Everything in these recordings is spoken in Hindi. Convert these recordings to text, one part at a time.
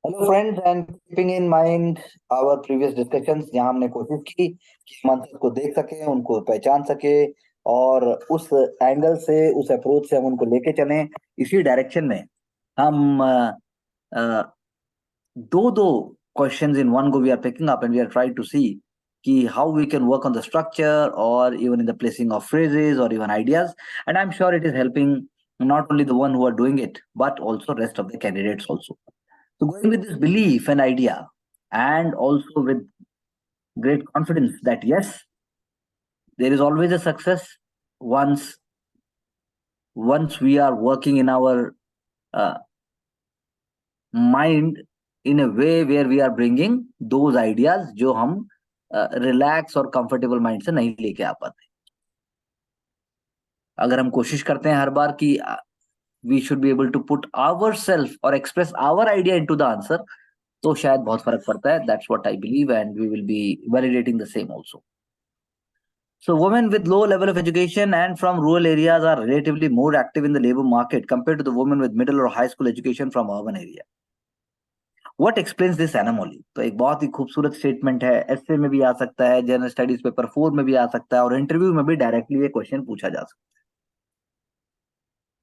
Hello friends and keeping in mind our previous discussions, जहां हमने कोशिश की कि हम आंसर को देख सके, उनको पहचान सके और उस एंगल से, उस अप्रोच से हम उनको लेके चलें। इसी डायरेक्शन में हम दो दो questions in one go we are picking up and we are trying to see कि how we can work on the structure और even in the placing of phrases or even ideas, and I'm sure it is helping not only the one who are doing it but also rest of the candidates also. So going with this belief and idea, and also with great confidence that yes, there is always a success once once we are working in our uh, mind in a way where we are bringing those ideas जो हम रिलैक्स और कंफर्टेबल माइंड से नहीं लेके आ पाते। अगर हम कोशिश करते हैं हर बार कि we should be able to put our self और express our idea into the answer, तो शायद बहुत फर्क पड़ता है। That's what I believe and we will be validating the same also. So women with low level of education and from rural areas are relatively more active in the labor market compared to the women with middle or high school education from urban area. What explains this anomaly? तो एक बहुत ही खूबसूरत स्टेटमेंट है, एसए में भी आ सकता है, जनरल स्टडीज पेपर 4 में भी आ सकता है और इंटरव्यू में भी डायरेक्टली ये क्वेश्चन पूछा जा सकता है।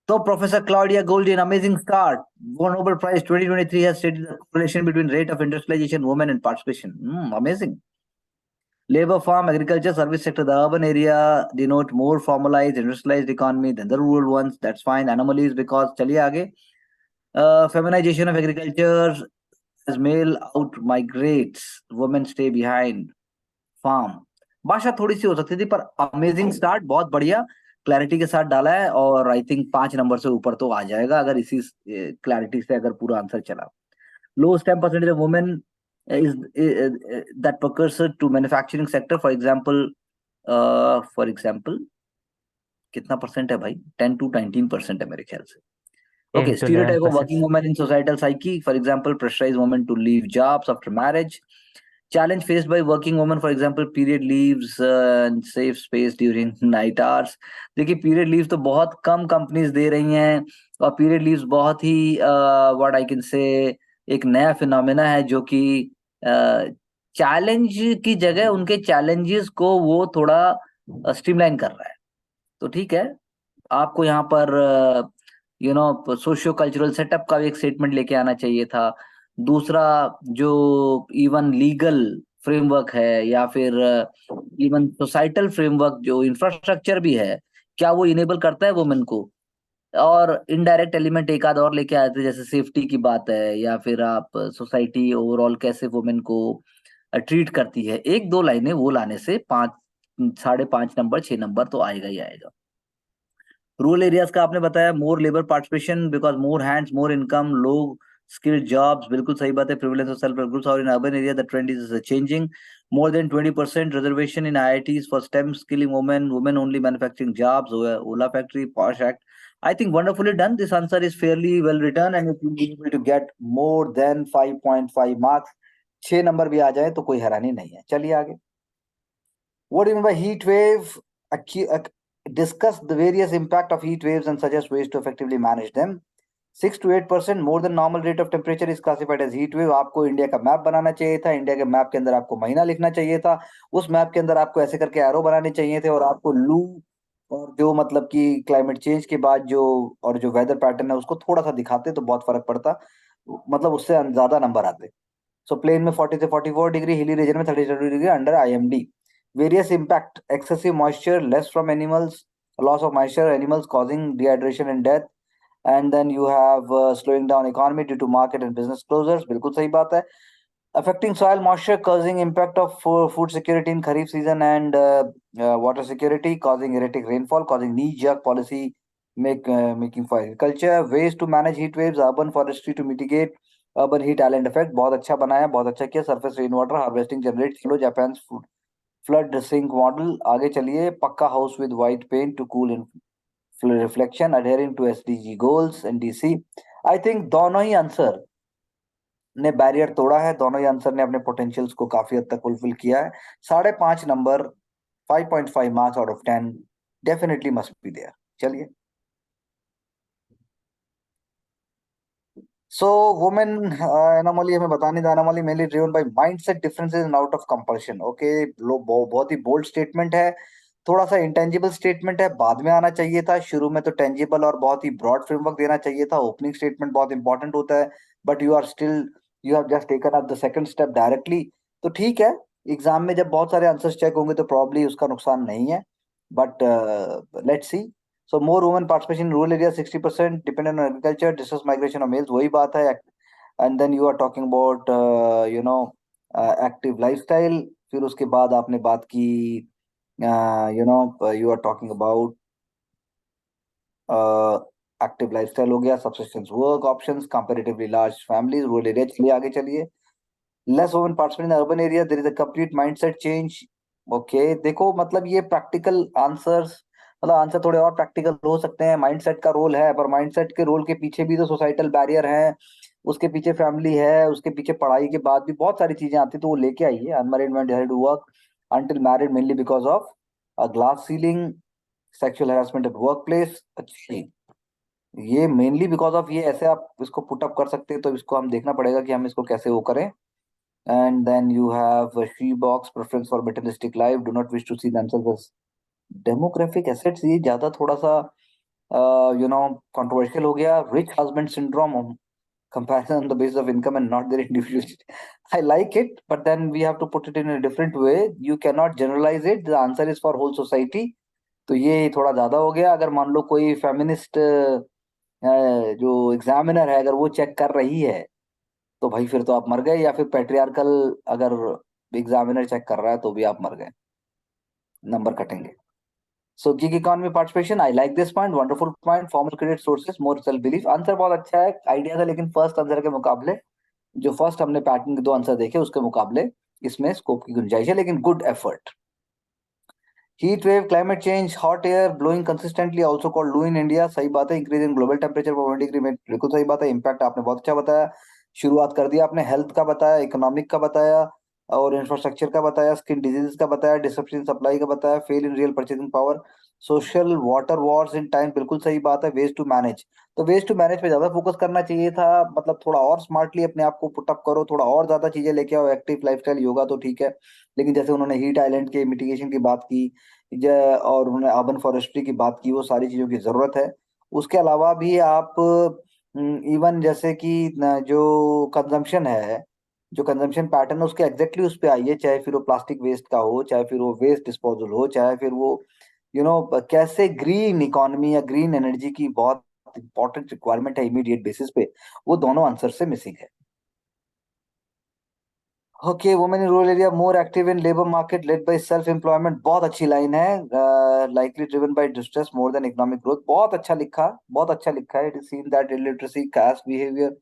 तो professor Claudia Goldin, an amazing start, won Nobel Prize 2023, has stated the correlation between rate of industrialization, women and participation. Amazing. Labor, farm, agriculture, service sector, the urban area denote more formalized, industrialized economy than the rural ones. That's fine. Anomalies because चलिए आगे. Feminization of agriculture as male out migrates, women stay behind. Farm. भाषा थोड़ी सी हो सकती थी पर अमेजिंग स्टार्ट, बहुत बढ़िया क्लैरिटी के साथ डाला है और आई थिंक 5 नंबर से ऊपर तो आ जाएगा अगर इसी क्लैरिटी से अगर पूरा आंसर चला. Low STEM percentage of women is that precursor to manufacturing sector. For example, कितना परसेंट है भाई? 10 to 19% है मेरे ख्याल से. Okay, 10 to stereotype of 11%. working women in societal psyche. For example, pressurize women to leave jobs after marriage. Challenge faced by working women, for example, period leaves and safe space during night hours. देखिए पीरियड लीव्स तो बहुत कम कंपनीज दे रही हैं और पीरियड लीव्स बहुत ही व्हाट आई कैन से एक नया फिनोमेना है जो कि चैलेंज की जगह उनके चैलेंजेस को वो थोड़ा स्ट्रीमलाइन कर रहा है. तो ठीक है, आपको यहाँ पर सोशियो कल्चरल सेटअप का भी एक स्टेटमेंट लेके आना चाहिए था. दूसरा, जो इवन लीगल फ्रेमवर्क है या फिर इवन सोसाइटल फ्रेमवर्क, जो इंफ्रास्ट्रक्चर भी है, क्या वो इनेबल करता है वुमेन को? और इनडायरेक्ट एलिमेंट एक आध और लेके आए थे, जैसे सेफ्टी की बात है या फिर आप सोसाइटी ओवरऑल कैसे वुमेन को ट्रीट करती है. एक दो लाइनें वो लाने से 5.5 नंबर 6 नंबर तो आएगा ही आएगा. रूरल एरियाज का आपने बताया more labour participation because more hands more income low skilled jobs, बिल्कुल सही बात है. Prevalence of self help groups और in urban area the trend is changing. More than 20% reservation in IITs for STEM skilling women, women only manufacturing jobs, Ola factory, POSH act. I think wonderfully done. This answer is fairly well written and if you will be able to get more than 5.5 marks, 6 number भी आ जाए तो कोई हैरानी नहीं है. चलिए आगे. What do you mean by heat wave? Discuss the various impact of heat waves and suggest ways to effectively manage them. 6 to 8% more than normal rate of temperature is classified as heat wave. आपको इंडिया का मैप बनाना चाहिए था. इंडिया के मैप के अंदर आपको महीना लिखना चाहिए था. उस मैप के अंदर आपको ऐसे करके एरो बनाने चाहिए थे और आपको लू और जो मतलब कि क्लाइमेट चेंज के बाद जो वेदर पैटर्न है उसको थोड़ा सा दिखाते तो बहुत फर्क पड़ता. मतलब उससे ज्यादा नंबर आते. सो प्लेन में 40 से 44 डिग्री, हिली रीजन में 30 degree under IMD. Various impact: excessive moisture, less from animals, loss of moisture, animals causing dehydration and death. And then you have slowing down economy due to market and business closures. बिल्कुल सही बात है. Affecting soil moisture, causing impact of food security in Kharif season and water security, causing erratic rainfall, causing knee-jerk policy making for agriculture. Ways to manage heat waves: urban forestry to mitigate urban heat island effect. बहुत अच्छा बनाया, बहुत अच्छा किया. Surface rainwater harvesting generate. चलो जापान flood sink model. आगे चलिए. पक्का house with white paint to cool in reflection, adhering to SDG goals, NDC. I think दोनों ही आंसर ने बैरियर तोड़ा है. दोनों ही आंसर ने अपने पोटेंशियल्स को काफी हद तक फुलफिल किया है. 5.5 number, 5.5 marks out of 10 definitely must be there. चलिए. सो वुमेन एनोमली हमें बताने the anomaly mainly driven by mindset differences and out of compulsion. Okay, बहुत ही बोल्ड स्टेटमेंट है, थोड़ा सा इंटेंजिबल स्टेटमेंट है, बाद में आना चाहिए था, शुरू में तो टेंजिबल और बहुत ही ब्रॉड फ्रेमवर्क देना चाहिए था। ओपनिंग स्टेटमेंट बहुत इंपॉर्टेंट होता है, but you are still, you have just taken up the second step directly. तो ठीक है, एग्जाम में जब बहुत सारे आंसर्स चेक होंगे तो प्रॉब्ली उसका नुकसान नहीं है, but let's see. So more women participation in rural areas 60% dependent on agriculture, distance migration of males, वही बात है। And then you are talking about active lifestyle। फिर उसके बाद आपने बात की you are talking about active lifestyle हो गया, subsistence work options, comparatively large families, rural area. चलिए आगे चलिए। Less women participate in urban area, there is a complete mindset change. Okay, देखो मतलब ये प्रैक्टिकल आंसर्स, मतलब आंसर थोड़े और प्रैक्टिकल हो सकते हैं। माइंडसेट का रोल है, पर माइंडसेट के रोल के पीछे भी तो सोसाइटल बैरियर है, उसके पीछे फैमिली है, उसके पीछे पढ़ाई के बाद भी बहुत सारी चीजें आती, तो वो लेके आइए। Unmarried man decided to work until married mainly because of a glass ceiling, sexual harassment at workplace। अच्छी, ये मेनली बिकॉज ऑफ, ये ऐसे आप इसको पुट अप कर सकते हैं, तो इसको हम देखना पड़ेगा कि हम इसको कैसे वो करें। And then you have she box, preference for materialistic life, do not wish to see themselves as demographic assets. ये ज्यादा थोड़ा सा कंट्रोवर्शियल हो गया। Rich husband syndrome, comparison on the basis of income and not their individuality। I like it, but then we have to put it in a different way, you cannot generalize it, the answer is for whole society। तो ये थोड़ा ज्यादा हो गया। अगर मान लो कोई फेमिनिस्ट जो एग्जामिनर है अगर वो चेक कर रही है तो भाई फिर तो आप मर गए, या फिर पेट्रियार्कल अगर एग्जामिनर चेक कर रहा है तो भी आप मर गए, नंबर कटेंगे। So gig economy participation, I like this point, wonderful point. Formal credit sources, more self belief. Answer बहुत अच्छा है, आइडिया था, लेकिन फर्स्ट आंसर के मुकाबले, जो फर्स्ट हमने पैटर्न के दो आंसर देखे उसके मुकाबले इसमें स्कोप की गुंजाइश है, लेकिन good effort. Heat wave, climate change, hot air blowing consistently also called लू इन इंडिया। सही बात है, इंक्रीज इन ग्लोबल टेम्परेचर पर 1 डिग्री में, बिल्कुल सही बात है। इम्पैक्ट आपने बहुत अच्छा बताया, शुरुआत कर दिया आपने, हेल्थ का बताया, इकोनॉमिक का बताया, और इंफ्रास्ट्रक्चर का बताया, स्किन डिजीज का बताया, डिसरप्शन सप्लाई का बताया, fail in real purchasing power, social water Wars in time, बिल्कुल सही बात है। वेज टू मैनेज, तो वेज टू मैनेज पे ज्यादा फोकस करना चाहिए था, मतलब थोड़ा और स्मार्टली अपने आप को पुटअप करो, थोड़ा और ज्यादा चीजें लेके आओ। एक्टिव लाइफस्टाइल योगा तो ठीक है, लेकिन जैसे उन्होंने हीट आइलैंड के मिटिगेशन की बात की, और उन्होंने अर्बन फॉरेस्ट्री की बात की, वो सारी चीजों की जरूरत है। उसके अलावा भी आप इवन जैसे कि जो कंजम्पशन है, जो कंजम्पशन पैटर्न है उसके एग्जैक्टली उस पे आइए, चाहे फिर वो प्लास्टिक वेस्ट का हो, चाहे फिर वो वेस्ट डिस्पोजल हो, चाहे फिर वो कैसे ग्रीन इकोनॉमी या ग्रीन एनर्जी की बहुत इंपॉर्टेंट रिक्वायरमेंट है इमीडिएट बेसिस पे, वो दोनों आंसर से मिसिंग है। Okay, women in rural area more active in labour market led by self employment, बहुत अच्छी लाइन है। Likely driven by distress more than economic growth, बहुत अच्छा लिखा, बहुत अच्छा लिखा है। It is seen that illiteracy, caste behaviour,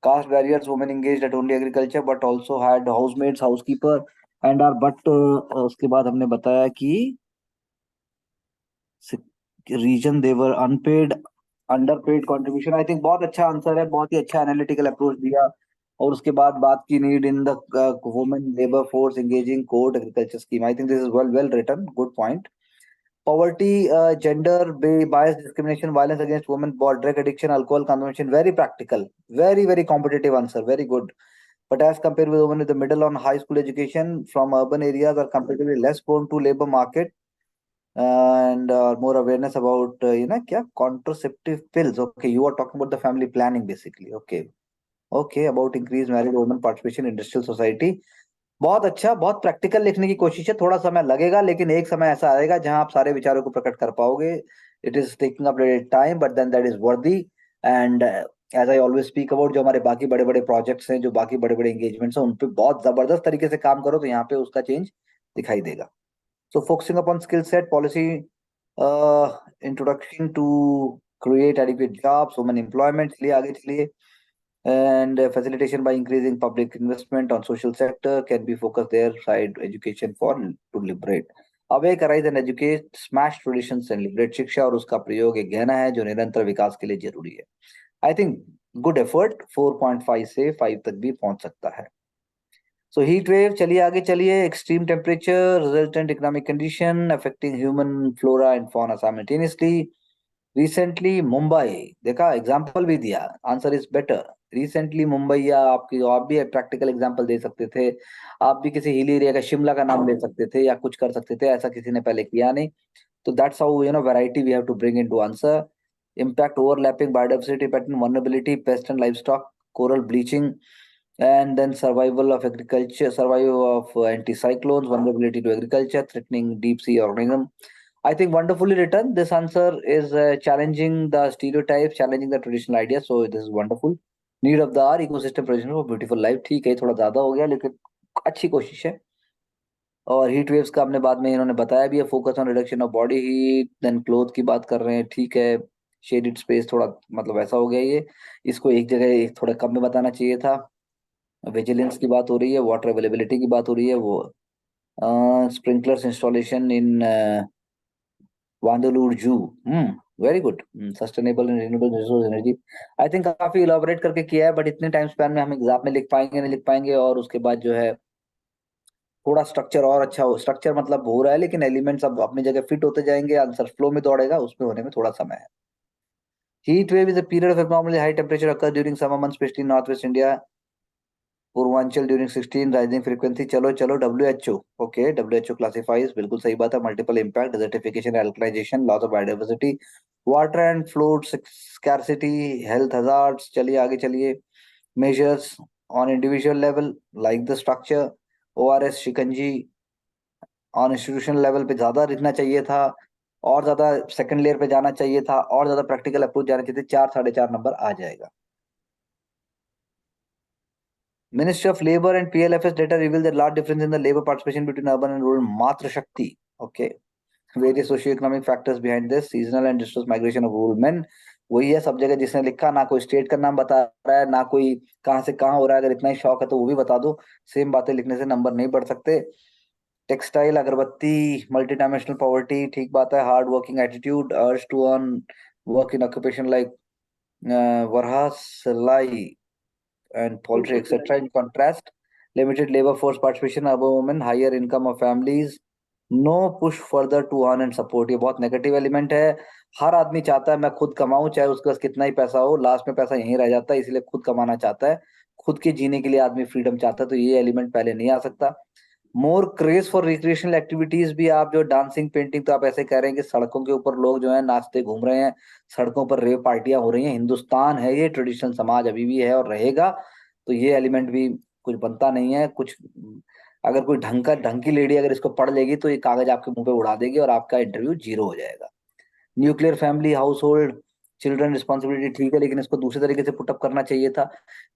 caste barriers, women engaged at only agriculture but also had housemaids, housekeeper and are but उसके बाद हमने बताया कि reason they were unpaid, underpaid contribution. I think बहुत अच्छा आंसर है, बहुत ही अच्छा एनालिटिकल अप्रोच दिया। और उसके बाद बात की need in the women labour force engaging code agriculture scheme. I think this is well well written, good point. Poverty, gender bias, discrimination, violence against women, drug addiction, alcohol consumption, very practical, very very competitive answer, very good। But as compared with women with the middle on high school education from urban areas are comparatively less prone to labor market, and more awareness about क्या contraceptive pills। Okay, you are talking about the family planning basically। Okay, okay, about increased married women participation in industrial society। बहुत अच्छा, बहुत प्रैक्टिकल लिखने की कोशिश है, थोड़ा समय लगेगा, लेकिन एक समय ऐसा आएगा जहां आप सारे विचारों को प्रकट कर पाओगे। It is taking up time, but then that is worthy. And as I always speak about, जो हमारे बाकी बड़े बड़े प्रोजेक्ट्स हैं, जो बाकी बड़े बड़े एंगेजमेंट्स हैं, उन पे बहुत जबरदस्त तरीके से काम करो तो यहाँ पे उसका चेंज दिखाई देगा। So focusing upon skill set policy, introduction to create adequate jobs, women employment, चलिए आगे चलिए। And facilitation by increasing public investment on social sector can be focused there side education for to liberate, awake arise and educate, smash traditions and liberate। शिक्षा और उसका प्रयोग एक गहना है जो निरंतर विकास के लिए जरूरी है। आई थिंक गुड एफर्ट, 4.5 से 5 तक भी पहुंच सकता है। सो हीट वेव, चलिए आगे चलिए। Extreme temperature, resultant economic condition affecting human flora and fauna simultaneously. Recently Mumbai, देखा एग्जाम्पल भी दिया, answer is better. Recently Mumbai, या आपकी आप भी प्रैक्टिकल एग्जांपल दे सकते थे, आप भी किसी हिल एरिया का शिमला का नाम ले सकते थे या कुछ कर सकते थे, ऐसा किसी ने पहले किया नहीं। तो that's how variety we have to bring into answer. Impact overlapping biodiversity pattern vulnerability pest and livestock coral bleaching and then survival of agriculture, survival of anti-cyclones, vulnerability to agriculture, threatening deep sea organism. I think wonderfully written. This answer is challenging the stereotypes, challenging the traditional ideas. So this is wonderful. Need of the hour, ecosystem provision for beautiful life. ठीक है, थोड़ा ज्यादा हो गया लेकिन अच्छी कोशिश है। और हीट वेव्स का हमने बाद में इन्होंने बताया भी है, focus on reduction of body heat, then cloth की बात कर रहे हैं, ठीक है। शेडिड स्पेस थोड़ा मतलब ऐसा हो गया ये, इसको एक जगह थोड़ा कम में बताना चाहिए था। विजिलेंस की बात हो रही है, वाटर अवेलेबिलिटी की बात हो रही है, वो स्प्रिंकलर्स इंस्टॉलेशन इन वांदलूर जू, very good. Sustainable and renewable resource energy, I think काफी इलाबोरेट करके किया है, बट इतने टाइम स्पैन में हम एग्जाम में लिख पाएंगे नहीं लिख पाएंगे। और उसके बाद जो है थोड़ा स्ट्रक्चर और अच्छा हो, स्ट्रक्चर मतलब हो रहा है लेकिन एलिमेंट्स अब अपनी जगह फिट होते जाएंगे, आंसर फ्लो में दौड़ेगा, उसमें होने में थोड़ा समय है। Heat wave is a period of abnormally high temperature occur during summer months, especially in northwest India, Purvanchal during 16 rising frequency. चलो चलो, डब्ल्यूएचओ, ओके, डब्ल्यूएचओ क्लासिफाइज, बिल्कुल सही बात है। Multiple impact, desertification, alkalisation, loss of biodiversity, water and fluid scarcity, health hazards. चलिए आगे चलिए। Measures on individual level like the structure, ORS shikanji, on institution level पे ज्यादा लिखना चाहिए था, और ज्यादा सेकंड लेयर पे जाना चाहिए था, और ज्यादा प्रैक्टिकल अप्रोच जाना चाहिए थे। 4 साढ़े 4 नंबर आ जाएगा। Ministry of Labor and PLFS data reveal that large difference in the labor participation between urban and rural. Matra Shakti. Okay. Various socio-economic factors behind this. Seasonal and distress migration of rural men. वही है सब जगह जिसने लिखा, ना कोई स्टेट का नाम बता रहा है, ना कोई कहाँ से कहाँ हो रहा है। अगर इतना ही शौक है तो वो भी बता दो। सेम बातें लिखने से नंबर नहीं बढ़ सकते। टेक्सटाइल, अगरबत्ती, मल्टी डायमेंशनल पॉवर्टी, ठीक बात है। Hard working attitude, urge to earn, work in occupation like वरहा सिलाई and poultry, etc. In contrast, limited labor force participation, urban women, higher income of families, no push further to earn and support। ये बहुत नेगेटिव एलिमेंट है। हर आदमी चाहता है मैं खुद कमाऊं, चाहे उसके पास कितना ही पैसा हो, लास्ट में पैसा यहीं रह जाता है, इसलिए खुद कमाना चाहता है। खुद के जीने के लिए आदमी फ्रीडम चाहता है, तो ये एलिमेंट पहले नहीं आ सकता। मोर क्रेज फॉर रिक्रिएशनल एक्टिविटीज भी, आप जो डांसिंग पेंटिंग, तो आप ऐसे कह रहे हैं कि सड़कों के ऊपर लोग जो है नाचते घूम रहे हैं, सड़कों पर रेव पार्टियां हो रही हैं। हिंदुस्तान है ये, ट्रेडिशनल समाज अभी भी है और रहेगा, तो ये एलिमेंट भी कुछ बनता नहीं है कुछ। अगर कोई ढंग की लेडी अगर इसको पढ़ लेगी तो ये कागज आपके मुंह पे उड़ा देगी और आपका इंटरव्यू जीरो हो जाएगा। Nuclear family, house hold, children responsibility, ठीक है, लेकिन इसको दूसरे तरीके से पुटअप करना चाहिए था।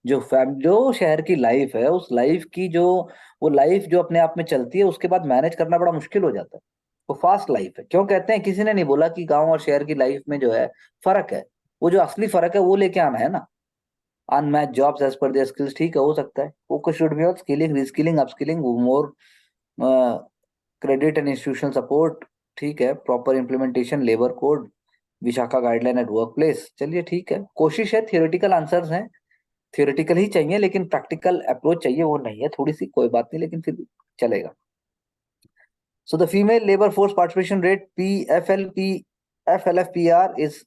जो शहर की लाइफ है, उस लाइफ की जो वो लाइफ जो अपने आप में चलती है, उसके बाद मैनेज करना बड़ा मुश्किल हो जाता है। वो फास्ट लाइफ है। क्यों कहते हैं, किसी ने नहीं बोला कि गांव और शहर की लाइफ में जो है फर्क है। वो जो असली फर्क है वो लेके आना है ना। Unmatched jobs as per their skills, ठीक है, हो सकता है। Focus should be on skilling, reskilling, upskilling, more credit and institutional support, ठीक है। Proper implementation, labour code, Vishakha guideline at work place. चलिए ठीक है, कोशिश है। थियोरेटिकल आंसर्स हैं, थियोरेटिकल ही चाहिए, लेकिन प्रैक्टिकल अप्रोच चाहिए, वो नहीं है थोड़ी सी, कोई बात नहीं, लेकिन फिर भी चलेगा। So the female labour force participation rate PFLPR is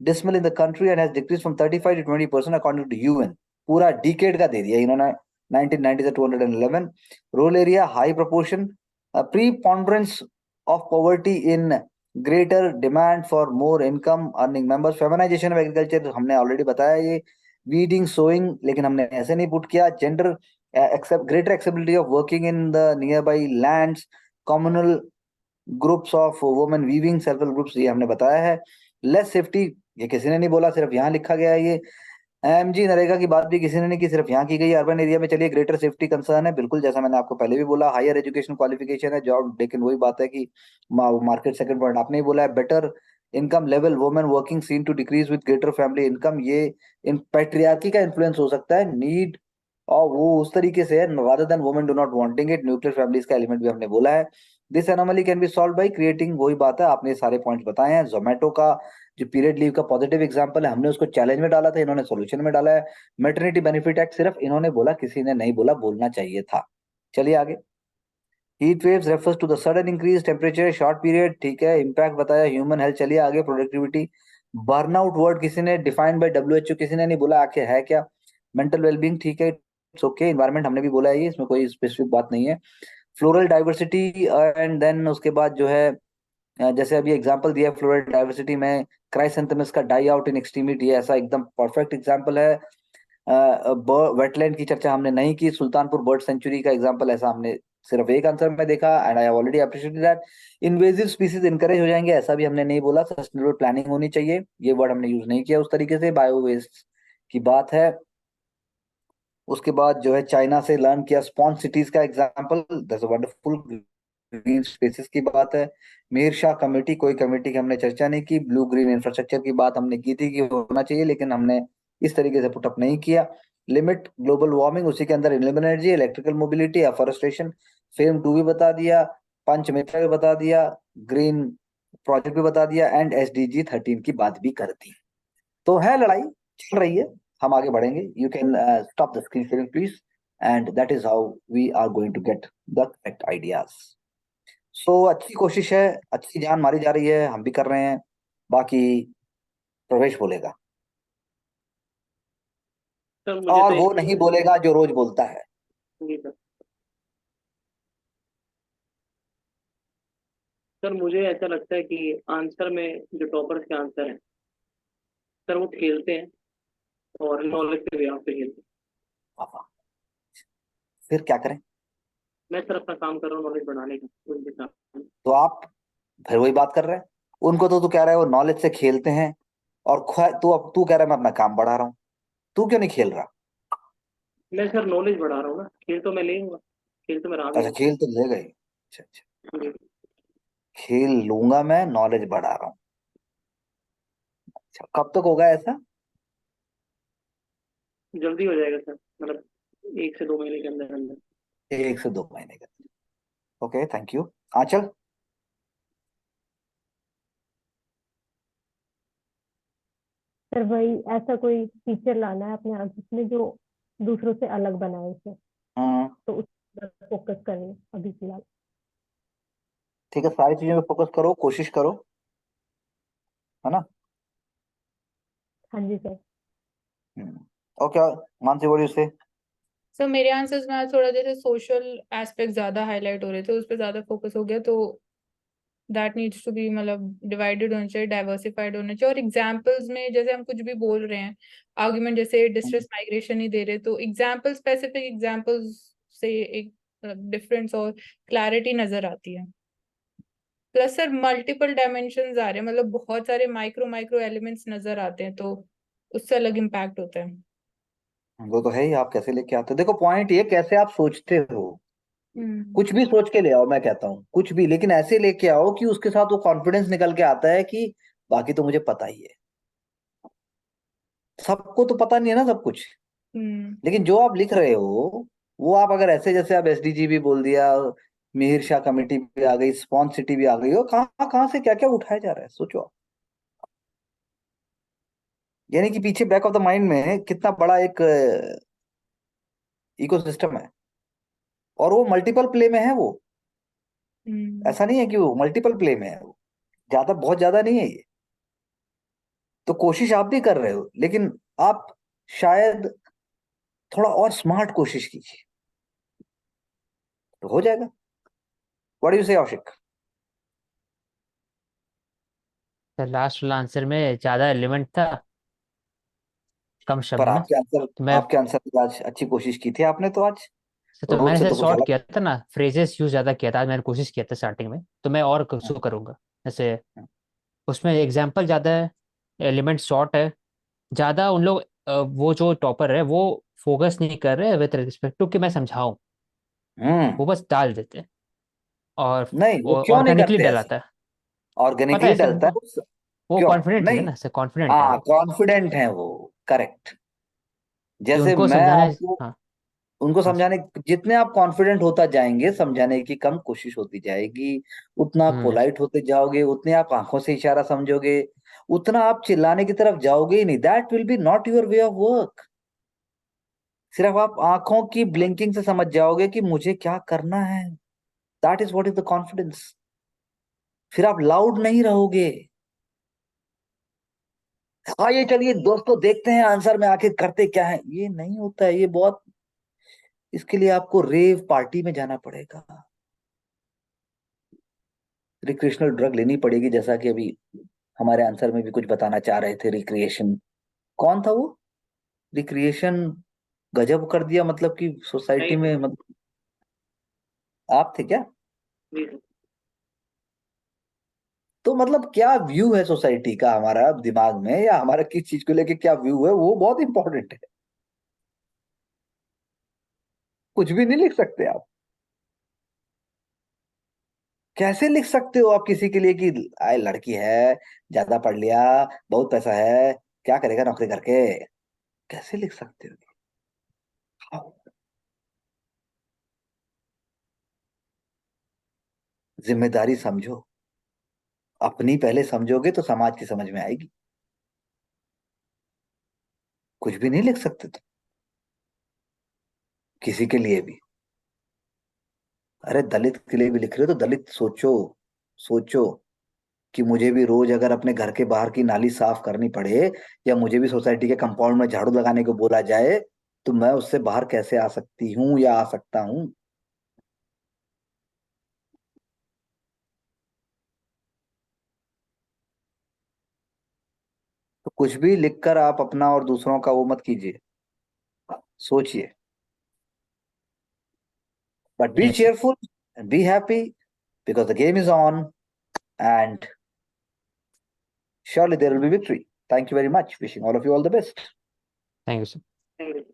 dismal in the country and has decreased from 35 to 20% according to UN। पूरा डिकेड का दे दिया इन्होंने, 1990 से 211। Rural area high proportion, preponderance of poverty in greater demand for more income earning members. Feminisation of agriculture हमने ऑलरेडी बताया ये। वीडिंग सोइंग, लेकिन हमने ऐसे नहीं पुट किया। Gender greater accessibility of working in the near by lands, communal groups of women weaving, self help groups, ये हमने बताया है। लेस सेफ्टी, ये किसी ने नहीं बोला, सिर्फ यहाँ लिखा गया है ये। एमजी नरेगा की बात भी किसी ने नहीं की, सिर्फ यहाँ की गई। अर्बन एरिया में चलिए ग्रेटर सेफ्टी कंसर्न है, बिल्कुल जैसा मैंने आपको पहले भी बोला। हायर एजुकेशन क्वालिफिकेशन है जॉब, लेकिन वही बात है कि मार्केट सेकंड पॉइंट आपने ही बोला है। Better income level, women working seen to decrease with greater family income, ये इन पैट्रियार्की का इन्फ्लुएंस हो सकता है। नीड और वो उस तरीके से है, rather than women do not wanting it. Nuclear families का एलिमेंट भी हमने बोला है। This anomaly can be solve by creating, वही बात है, आपने सारे पॉइंट्स बताए हैं। जोमेटो का जो पीरियड लीव का पॉजिटिव एग्जांपल है, हमने उसको चैलेंज में डाला था, इन्होंने सॉल्यूशन में डाला है। मैटरनिटी बेनिफिट एक्ट सिर्फ इन्होंने बोला, किसी ने नहीं बोला, बोलना चाहिए था। चलिए आगे। Heat waves refers to the sudden increase temperature short period, ठीक है। इम्पैक्ट बताया, ह्यूमन हेल्थ। चलिए आगे। प्रोडक्टिविटी, बर्नआउट वर्ड किसी ने डिफाइंड बाय डब्ल्यूएचओ, किसी ने नहीं बोला आखिर है क्या। मेंटल वेलबींग ठीक है, इट्स ओके, इन्वायरमेंट हमने भी बोला है, ये इसमें कोई स्पेसिफिक बात नहीं है। फ्लोरल डाइवर्सिटी, एंड देन उसके बाद जो है जैसे अभी एग्जांपल दिया फ्लोरल डाइवर्सिटी में, क्राइसेंथेमस का डाई आउट इन एक्सट्रीमिटी, ऐसा एकदम परफेक्ट एग्जांपल है। वेटलैंड की चर्चा हमने नहीं की, सुल्तानपुर बर्ड सेंचुरी का एग्जांपल ऐसा हमने सिर्फ एक आंसर में देखा, and I already appreciated that. Invasive species encourage हो जाएंगे ऐसा भी हमने नहीं बोला, सस्टेनेबल प्लानिंग होनी चाहिए, ये वर्ड हमने यूज नहीं किया उस तरीके से, बायो वेस्ट की बात है। उसके बाद जो है चाइना से लर्न किया, स्पॉन्ज सिटीज का example, that's a wonderful, green spaces की बात है। मीर शाह कमेटी, कोई कमेटी की हमने चर्चा नहीं की। ब्लू ग्रीन इंफ्रास्ट्रक्चर की बात हमने की थी कि होना चाहिए, लेकिन हमने इस तरीके से पुटअप नहीं किया। लिमिट ग्लोबल वार्मिंग, उसी के अंदर renewable energy, electrical mobility, afforestation, fame 2 भी बता दिया, पंचमित्र भी बता दिया, ग्रीन प्रोजेक्ट भी बता दिया, एंड SDG 13 की बात भी कर दी। तो है लड़ाई चल रही है, हम आगे बढ़ेंगे। You can stop the screen sharing please, and that is how we are going to get the correct ideas. So अच्छी कोशिश है, अच्छी जान मारी जा रही है, हम भी कर रहे हैं, बाकी प्रवेश बोलेगा, सर मुझे और तो वो नहीं बोलेगा जो रोज बोलता है। जी सर। सर मुझे ऐसा लगता है कि आंसर में जो टॉपर्स के आंसर हैं सर वो खेलते हैं और नॉलेज के बेस पे खेलते हैं। वाह, फिर क्या करें? मैं सर अपना काम कर रहा हूँ नॉलेज बढ़ाने का उनके साथ। तो आप फिर वही बात कर रहे हैं, उनको तो तू कह रहा है वो नॉलेज से खेलते हैं, और तू अब तू कह रहा है मैं अपना काम बढ़ा रहा हूँ, तू क्यों नहीं खेल रहा? मैं सर नॉलेज बढ़ा रहा हूँ ना, खेल तो मैं ले लूंगा, खेल तो मैं रहा भी अच्छा, हूँ। खेल तो ले गए। अच्छा अच्छा, जी, खेल लूंगा मैं, नॉलेज बढ़ा रहा हूँ। अच्छा, कब तक होगा ऐसा? जल्दी हो जाएगा सर, मतलब 1 से 2 महीने के अंदर अंदर। 1 से 2 महीने का। Okay, thank you. Aanchal? Sir वही ऐसा कोई फीचर लाना है अपने आप जिसमें जो दूसरों से अलग बनाए उसे, हम्म, तो उस पर फोकस करें अभी फिलहाल। ठीक है, सारी चीजों पे फोकस करो, कोशिश करो, है ना? हाँ जी sir. Okay, Mansi, what you say? Sir मेरे आंसर्स में आज थोड़ा जैसे सोशल एस्पेक्ट ज्यादा हाईलाइट हो रहे थे, उस पर ज्यादा फोकस हो गया, तो दैट नीड्स टू बी मतलब डिवाइडेड होना चाहिए, डाइवर्सिफाइड होना चाहिए। और एग्जांपल्स में जैसे हम कुछ भी बोल रहे हैं, आर्ग्यूमेंट जैसे डिस्ट्रेस माइग्रेशन ही दे रहे, तो एग्जांपल स्पेसिफिक एग्जांपल्स से एक डिफरेंस और क्लैरिटी नजर आती है। प्लस सर मल्टीपल डायमेंशंस आ रहे हैं, मतलब बहुत सारे माइक्रो माइक्रो एलिमेंट्स नजर आते हैं, तो उससे अलग इम्पैक्ट होता है। वो तो है ही, आप कैसे लेके आते हो, देखो पॉइंट ये कैसे आप सोचते हो। हम्म। कुछ भी सोच के ले आओ, मैं कहता हूँ कुछ भी, लेकिन ऐसे लेके आओ कि उसके साथ वो कॉन्फिडेंस निकल के आता है कि बाकी तो मुझे पता ही है। सबको तो पता नहीं है ना सब कुछ, हम्म। लेकिन जो आप लिख रहे हो वो आप अगर ऐसे, जैसे आप SDG भी बोल दिया, मिहिर शाह कमेटी भी आ गई, स्पॉन्ज सिटी भी आ गई, हो कहाँ कहाँ से क्या क्या उठाया जा रहा है, सोचो आप। यानी कि पीछे बैक ऑफ द माइंड में कितना बड़ा एक इकोसिस्टम है, और वो मल्टीपल प्ले में है वो। हम्म। ऐसा नहीं है कि वो मल्टीपल प्ले में है, वो ज्यादा, बहुत ज्यादा नहीं है ये। तो कोशिश आप भी कर रहे हो, लेकिन आप शायद थोड़ा और स्मार्ट कोशिश कीजिए, तो हो जाएगा। व्हाट यू से आशिक? तो लास्ट वाला आंसर में ज्यादा एलिमेंट था कम शब्द पर में। तो मैं आपके आंसर की आज अच्छी कोशिश की थी आपने तो आज, तो रोज मैंने से से तो कुछ शॉर्ट अलग। किया था ना, फ्रेजेस यूज ज्यादा किया था आज, मैंने कोशिश किया था स्टार्टिंग में, तो मैं और हाँ, कुछ करूंगा। जैसे हाँ, उसमें एग्जाम्पल ज्यादा है, एलिमेंट शॉर्ट है ज्यादा, उन लोग वो जो टॉपर है वो फोकस नहीं कर रहे विद रिस्पेक्ट टू कि मैं समझाऊं, हम्म। वो बस डाल देते हैं, और नहीं, वो क्यों नहीं ऑर्गेनिकली करते ऐसे? डलाता है। पता ऑर्गेनिकली है सर, डलता है वो क्यों कॉन्फिडेंट है नहीं? ना सर, कॉन्फिडेंट है हाँ, वो कॉन्फिडेंट है वो, करेक्ट। कि जैसे उनको मैं समझाने। आपको, हाँ। उनको हाँ सर। समझाने, जितने आप कॉन्फिडेंट होता जाएंगे, समझाने की कम कोशिश होती जाएगी, उतना आप हम्म। पोलाइट होते जाओगे, उतने आप आंखों से इशारा समझोगे, उतना आप चिल्लाने की तरफ जाओगे ही नहीं। That will be not your way of work. सिर्फ आप आंखों की ब्लिंकिंग से समझ जाओगे कि मुझे क्या करना है। That is what is the confidence. फिर आप लाउड नहीं रहोगे, आइए चलिए दोस्तों देखते हैं आंसर में आखिर करते क्या है। ये नहीं होता है, ये बहुत, इसके लिए आपको रेव पार्टी में जाना पड़ेगा, रिक्रिएशनल ड्रग लेनी पड़ेगी, जैसा कि अभी हमारे आंसर में भी कुछ बताना चाह रहे थे। रिक्रिएशन कौन था वो? रिक्रिएशन गजब कर दिया, मतलब कि सोसाइटी में, मतलब आप थे क्या? जी सर। तो मतलब क्या व्यू है सोसाइटी का हमारा दिमाग में, या हमारा किस चीज को लेके क्या व्यू है, वो बहुत इंपॉर्टेंट है। कुछ भी नहीं लिख सकते आप। कैसे लिख सकते हो आप किसी के लिए कि आए लड़की है, ज्यादा पढ़ लिया, बहुत पैसा है, क्या करेगा नौकरी करके? कैसे लिख सकते हो? How? जिम्मेदारी समझो, अपनी पहले समझोगे तो समाज की समझ में आएगी। कुछ भी नहीं लिख सकते तुम किसी के लिए भी। अरे दलित के लिए भी लिख रहे हो तो दलित सोचो, सोचो कि मुझे भी रोज अगर अपने घर के बाहर की नाली साफ करनी पड़े, या मुझे भी सोसाइटी के कंपाउंड में झाड़ू लगाने को बोला जाए, तो मैं उससे बाहर कैसे आ सकती हूँ या आ सकता हूँ। तो कुछ भी लिखकर आप अपना और दूसरों का वो मत कीजिए, सोचिए। But be Yes, sir. cheerful and be happy because the game is on, and surely there will be victory. Thank you very much. Wishing all of you all the best. Thank you, sir. Thank you.